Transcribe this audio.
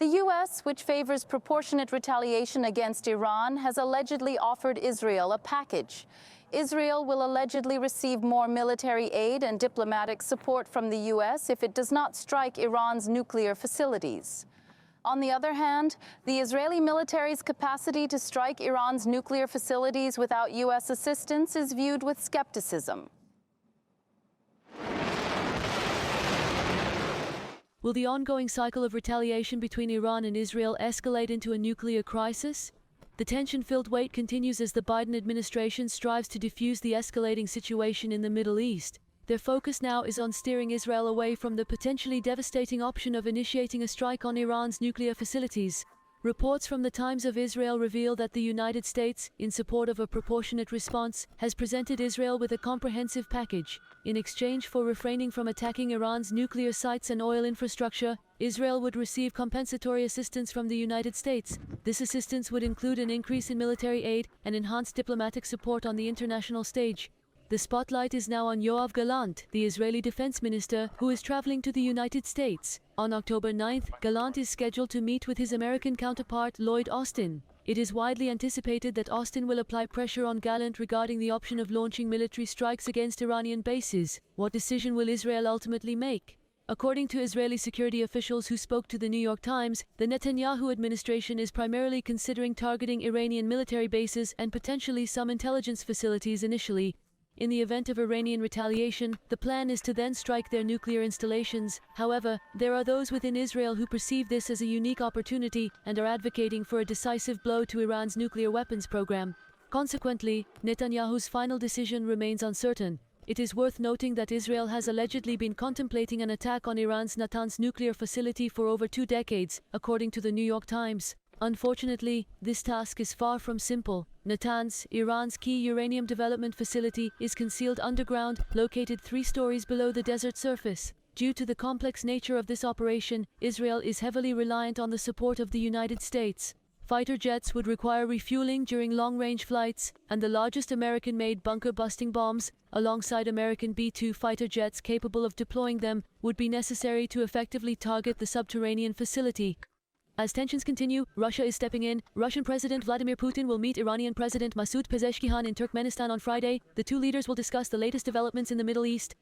The U.S., which favors proportionate retaliation against Iran, has allegedly offered Israel a package. Israel will allegedly receive more military aid and diplomatic support from the U.S. if it does not strike Iran's nuclear facilities. On the other hand, the Israeli military's capacity to strike Iran's nuclear facilities without U.S. assistance is viewed with skepticism. Will the ongoing cycle of retaliation between Iran and Israel escalate into a nuclear crisis? The tension-filled wait continues as the Biden administration strives to defuse the escalating situation in the Middle East. Their focus now is on steering Israel away from the potentially devastating option of initiating a strike on Iran's nuclear facilities. Reports from the Times of Israel reveal that the United States, in support of a proportionate response, has presented Israel with a comprehensive package. In exchange for refraining from attacking Iran's nuclear sites and oil infrastructure, Israel would receive compensatory assistance from the United States. This assistance would include an increase in military aid and enhanced diplomatic support on the international stage. The spotlight is now on Yoav Gallant, the Israeli defense minister, who is traveling to the United States. On October 9th, Gallant is scheduled to meet with his American counterpart Lloyd Austin. It is widely anticipated that Austin will apply pressure on Gallant regarding the option of launching military strikes against Iranian bases. What decision will Israel ultimately make? According to Israeli security officials who spoke to the New York Times, the Netanyahu administration is primarily considering targeting Iranian military bases and potentially some intelligence facilities initially. In the event of Iranian retaliation, the plan is to then strike their nuclear installations. However, there are those within Israel who perceive this as a unique opportunity and are advocating for a decisive blow to Iran's nuclear weapons program. Consequently, Netanyahu's final decision remains uncertain. It is worth noting that Israel has allegedly been contemplating an attack on Iran's Natanz nuclear facility for over 2 decades, according to the New York Times. Unfortunately, this task is far from simple. Natanz, Iran's key uranium development facility, is concealed underground, located 3 stories below the desert surface. Due to the complex nature of this operation, Israel is heavily reliant on the support of the United States. Fighter jets would require refueling during long-range flights, and the largest American-made bunker-busting bombs, alongside American B-2 fighter jets capable of deploying them, would be necessary to effectively target the subterranean facility. As tensions continue, Russia is stepping in. Russian President Vladimir Putin will meet Iranian President Masoud Pezeshkian in Turkmenistan on Friday. The 2 leaders will discuss the latest developments in the Middle East.